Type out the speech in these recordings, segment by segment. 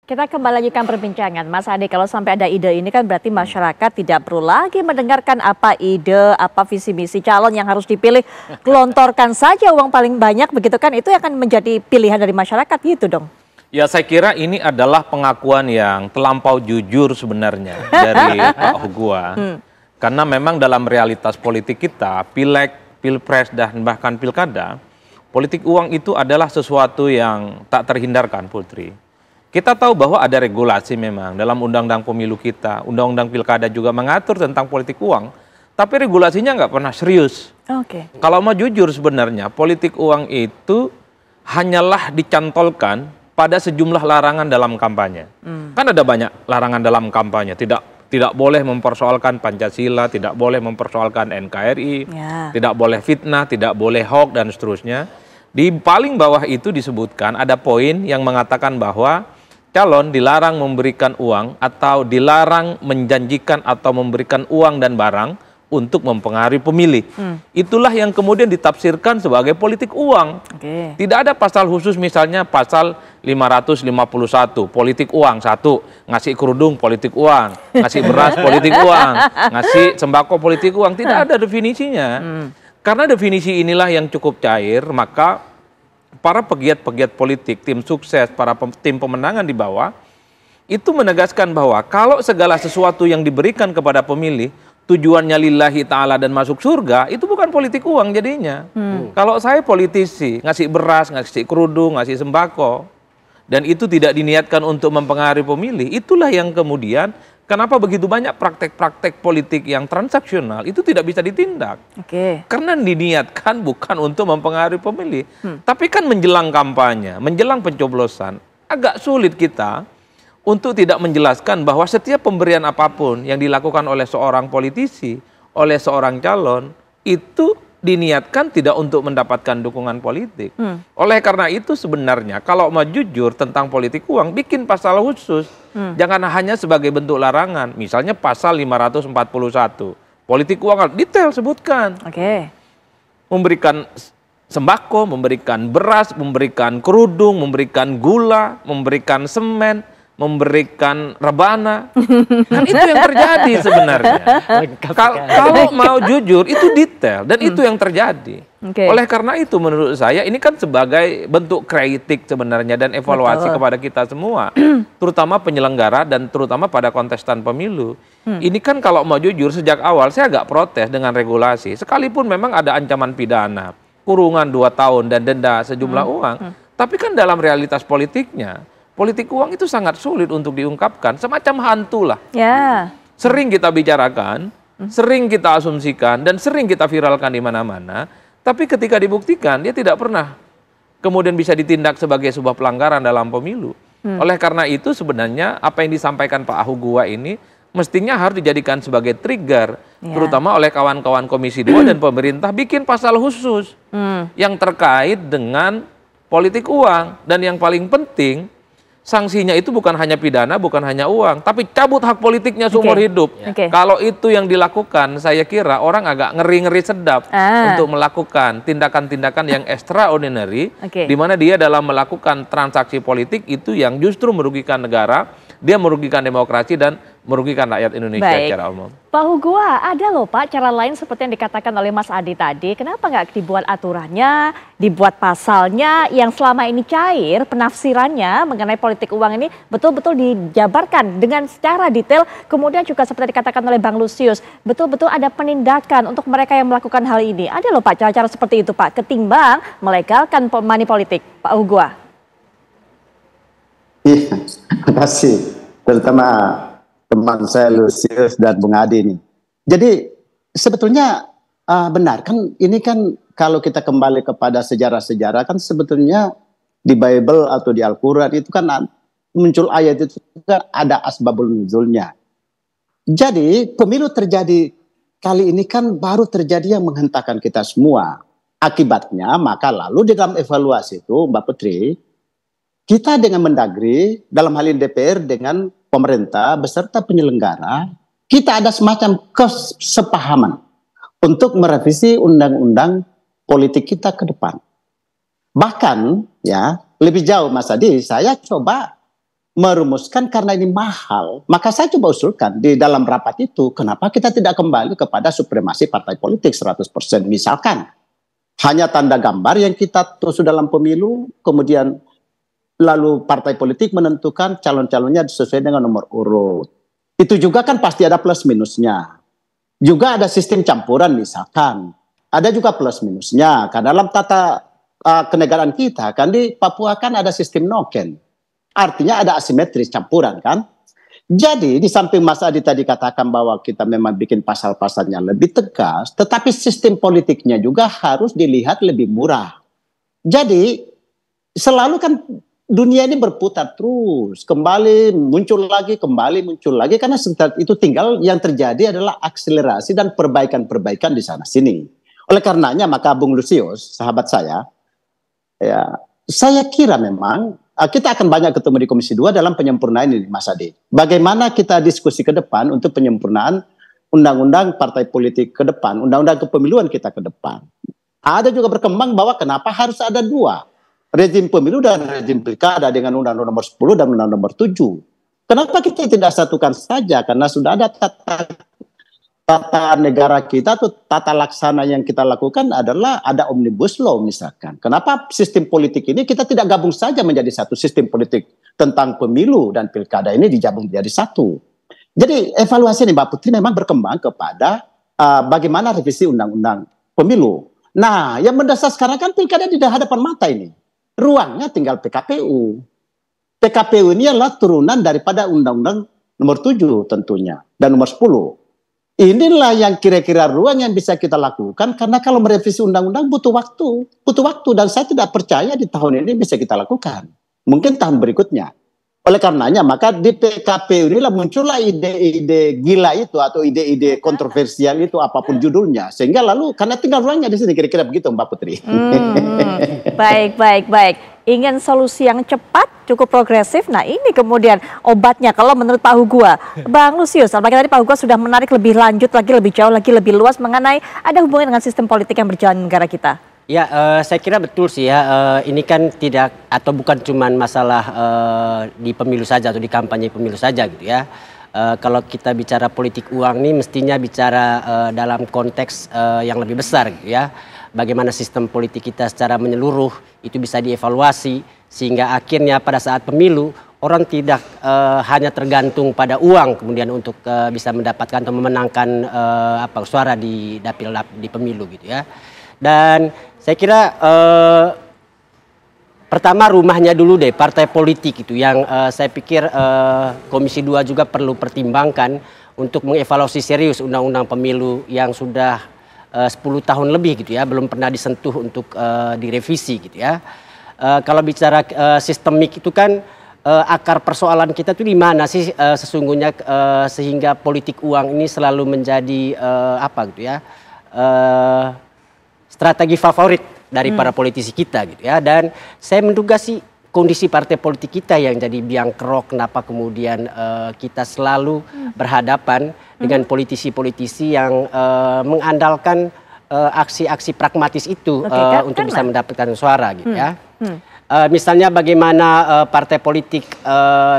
Kita kembali lanjutkan perbincangan. Mas Ade, kalau sampai ada ide ini kan berarti masyarakat tidak perlu lagi mendengarkan apa ide, apa visi misi calon yang harus dipilih. Gelontorkan saja uang paling banyak, begitu kan, itu akan menjadi pilihan dari masyarakat gitu dong. Ya, saya kira ini adalah pengakuan yang terlampau jujur sebenarnya dari Pak Hugua. Karena memang dalam realitas politik kita, pileg, pilpres, dan bahkan pilkada, politik uang itu adalah sesuatu yang tak terhindarkan, Putri. Kita tahu bahwa ada regulasi memang dalam undang-undang pemilu kita, undang-undang pilkada juga mengatur tentang politik uang, tapi regulasinya nggak pernah serius. Kalau mau jujur sebenarnya, politik uang itu hanyalah dicantolkan pada sejumlah larangan dalam kampanye. Kan ada banyak larangan dalam kampanye, tidak boleh mempersoalkan Pancasila, tidak boleh mempersoalkan NKRI, tidak boleh fitnah, tidak boleh hoax, dan seterusnya. Di paling bawah itu disebutkan ada poin yang mengatakan bahwa calon dilarang memberikan uang atau dilarang menjanjikan atau memberikan uang dan barang untuk mempengaruhi pemilih. Itulah yang kemudian ditafsirkan sebagai politik uang. Tidak ada pasal khusus, misalnya pasal 551, politik uang, satu, ngasih kerudung politik uang, ngasih beras politik uang, ngasih sembako politik uang, tidak ada definisinya. Karena definisi inilah yang cukup cair, maka para pegiat-pegiat politik, tim sukses, tim pemenangan di bawah, itu menegaskan bahwa kalau segala sesuatu yang diberikan kepada pemilih, tujuannya lillahi ta'ala dan masuk surga, itu bukan politik uang jadinya. Kalau saya politisi, ngasih beras, ngasih kerudung, ngasih sembako, dan itu tidak diniatkan untuk mempengaruhi pemilih, itulah yang kemudian kenapa begitu banyak praktek-praktek politik yang transaksional itu tidak bisa ditindak. Karena diniatkan bukan untuk mempengaruhi pemilih. Tapi kan menjelang kampanye, menjelang pencoblosan, agak sulit kita untuk tidak menjelaskan bahwa setiap pemberian apapun yang dilakukan oleh seorang politisi, oleh seorang calon, itu diniatkan tidak untuk mendapatkan dukungan politik. Oleh karena itu sebenarnya kalau mau jujur tentang politik uang, bikin pasal khusus. Jangan hanya sebagai bentuk larangan. Misalnya pasal 541, politik uang, detail sebutkan. Memberikan sembako, memberikan beras, memberikan kerudung, memberikan gula, memberikan semen, memberikan rebana. Kan itu yang terjadi sebenarnya. Kalau mau jujur itu detail dan itu yang terjadi. Oleh karena itu menurut saya ini kan sebagai bentuk kritik sebenarnya dan evaluasi kepada kita semua, terutama penyelenggara dan terutama pada kontestan pemilu. Ini kan kalau mau jujur sejak awal saya agak protes dengan regulasi, sekalipun memang ada ancaman pidana, kurungan 2 tahun dan denda sejumlah uang, tapi kan dalam realitas politiknya politik uang itu sangat sulit untuk diungkapkan, semacam hantu lah. Sering kita bicarakan, sering kita asumsikan, dan sering kita viralkan di mana-mana, tapi ketika dibuktikan, dia tidak pernah kemudian bisa ditindak sebagai sebuah pelanggaran dalam pemilu. Oleh karena itu sebenarnya apa yang disampaikan Pak Hugua ini mestinya harus dijadikan sebagai trigger, terutama oleh kawan-kawan Komisi 2 dan pemerintah bikin pasal khusus yang terkait dengan politik uang. Dan yang paling penting, sanksinya itu bukan hanya pidana, bukan hanya uang, tapi cabut hak politiknya seumur hidup. Kalau itu yang dilakukan, saya kira orang agak ngeri-ngeri sedap untuk melakukan tindakan-tindakan yang extraordinary, di mana dia dalam melakukan transaksi politik itu yang justru merugikan negara, dia merugikan demokrasi dan merugikan rakyat Indonesia secara umum. Pak Hugua, ada loh Pak cara lain seperti yang dikatakan oleh Mas Adi tadi. Kenapa nggak dibuat aturannya, dibuat pasalnya yang selama ini cair penafsirannya mengenai politik uang ini betul-betul dijabarkan dengan secara detail. Kemudian juga seperti dikatakan oleh Bang Lusius, betul-betul ada penindakan untuk mereka yang melakukan hal ini. Ada loh Pak cara-cara seperti itu Pak, ketimbang melegalkan money politik. Pak Hugua. Iya, terima kasih. Terutama teman saya Lusius dan Bung Adi ini. Jadi sebetulnya benar kan, ini kan kalau kita kembali kepada sejarah-sejarah kan sebetulnya di Bible atau di Al-Quran itu kan muncul ayat itu kan ada asbabul nuzulnya. Jadi pemilu terjadi kali ini kan baru terjadi yang menghentakkan kita semua. Akibatnya maka lalu di dalam evaluasi itu Mbak Putri, kita dengan Mendagri dalam hal ini DPR dengan pemerintah beserta penyelenggara, kita ada semacam kesepahaman untuk merevisi undang-undang politik kita ke depan. Bahkan ya lebih jauh Mas Adi, saya coba merumuskan karena ini mahal, maka saya coba usulkan di dalam rapat itu, kenapa kita tidak kembali kepada supremasi partai politik 100%. Misalkan hanya tanda gambar yang kita tusu dalam pemilu, kemudian lalu partai politik menentukan calon-calonnya sesuai dengan nomor urut. Itu juga kan pasti ada plus minusnya. Juga ada sistem campuran misalkan. Ada juga plus minusnya. Karena dalam tata kenegaraan kita kan di Papua kan ada sistem noken. Artinya ada asimetris campuran kan. Jadi di samping Mas Adi tadi katakan bahwa kita memang bikin pasal-pasalnya lebih tegas, tetapi sistem politiknya juga harus dilihat lebih murah. Jadi selalu kan dunia ini berputar terus, kembali muncul lagi, karena itu tinggal yang terjadi adalah akselerasi dan perbaikan-perbaikan di sana sini. Oleh karenanya maka Bung Lusius, sahabat saya, ya saya kira memang kita akan banyak ketemu di Komisi 2 dalam penyempurnaan ini, Mas Adi. Bagaimana kita diskusi ke depan untuk penyempurnaan undang-undang partai politik ke depan, undang-undang kepemiluan kita ke depan. Ada juga berkembang bahwa kenapa harus ada dua, rezim pemilu dan rezim pilkada dengan Undang-Undang nomor 10 dan Undang-Undang nomor 7. Kenapa kita tidak satukan saja? Karena sudah ada tata negara kita atau tata laksana yang kita lakukan adalah ada omnibus law misalkan. Kenapa sistem politik ini kita tidak gabung saja menjadi satu sistem politik tentang pemilu dan pilkada ini digabung menjadi satu. Jadi evaluasi ini Mbak Putri memang berkembang kepada bagaimana revisi undang-undang pemilu. Nah yang mendasar sekarang kan pilkada di hadapan mata ini. Ruangnya tinggal PKPU. PKPU ini adalah turunan daripada Undang-Undang nomor 7 tentunya dan nomor 10. Inilah yang kira-kira ruang yang bisa kita lakukan karena kalau merevisi undang-undang butuh waktu dan saya tidak percaya di tahun ini bisa kita lakukan. Mungkin tahun berikutnya. Oleh karenanya maka di PKPU inilah muncullah ide-ide gila itu atau ide-ide kontroversial itu apapun judulnya sehingga lalu karena tinggal ruangnya di sini kira-kira begitu Mbak Putri. Baik. Ingin solusi yang cepat, cukup progresif. Nah ini kemudian obatnya kalau menurut Pak Hugua. Bang Lusius, apalagi tadi Pak Hugua sudah menarik lebih lanjut lagi, lebih jauh lagi, lebih luas mengenai ada hubungan dengan sistem politik yang berjalan di negara kita. Ya, saya kira betul sih ya. Ini kan tidak atau bukan cuma masalah di pemilu saja atau di kampanye pemilu saja gitu ya. Kalau kita bicara politik uang ini mestinya bicara dalam konteks yang lebih besar gitu ya. Bagaimana sistem politik kita secara menyeluruh itu bisa dievaluasi sehingga akhirnya pada saat pemilu orang tidak hanya tergantung pada uang kemudian untuk bisa mendapatkan atau memenangkan suara di dapil di pemilu gitu ya. Dan saya kira pertama rumahnya dulu deh partai politik itu yang saya pikir Komisi 2 juga perlu pertimbangkan untuk mengevaluasi serius undang-undang pemilu yang sudah 10 tahun lebih gitu ya, belum pernah disentuh untuk direvisi gitu ya. Kalau bicara sistemik itu kan akar persoalan kita tuh di mana sih sesungguhnya sehingga politik uang ini selalu menjadi gitu ya, strategi favorit dari para politisi kita gitu ya. Dan saya menduga sih kondisi partai politik kita yang jadi biang kerok kenapa kemudian kita selalu berhadapan dengan politisi-politisi yang mengandalkan aksi-aksi pragmatis itu untuk bisa mendapatkan suara gitu ya. Misalnya bagaimana partai politik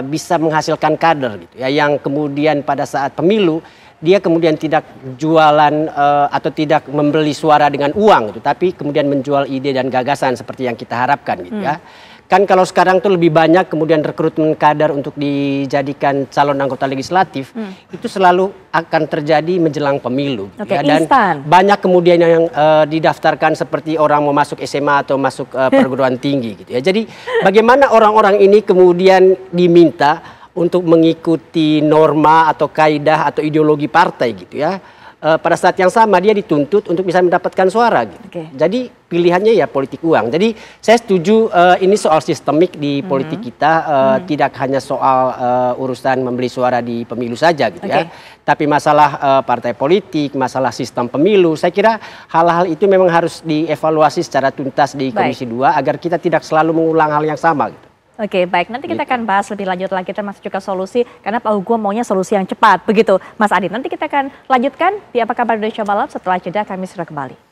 bisa menghasilkan kader gitu ya yang kemudian pada saat pemilu dia kemudian tidak jualan atau tidak membeli suara dengan uang gitu, tapi kemudian menjual ide dan gagasan seperti yang kita harapkan gitu ya. Kan kalau sekarang tuh lebih banyak kemudian rekrutmen kader untuk dijadikan calon anggota legislatif itu selalu akan terjadi menjelang pemilu gitu ya. Dan banyak kemudian yang didaftarkan seperti orang mau masuk SMA atau masuk perguruan tinggi gitu ya. Jadi bagaimana orang-orang ini kemudian diminta untuk mengikuti norma atau kaidah atau ideologi partai gitu ya. Pada saat yang sama dia dituntut untuk bisa mendapatkan suara gitu. Jadi pilihannya ya politik uang. Jadi saya setuju ini soal sistemik di politik kita, tidak hanya soal urusan membeli suara di pemilu saja gitu ya. Tapi masalah partai politik, masalah sistem pemilu, saya kira hal-hal itu memang harus dievaluasi secara tuntas di Komisi 2 agar kita tidak selalu mengulang hal yang sama gitu. Oke, baik. Nanti kita akan bahas lebih lanjut lagi termasuk juga solusi karena Pak Hugua maunya solusi yang cepat begitu. Mas Adi, nanti kita akan lanjutkan di Apa Kabar Indonesia Malam setelah jeda kami sudah kembali.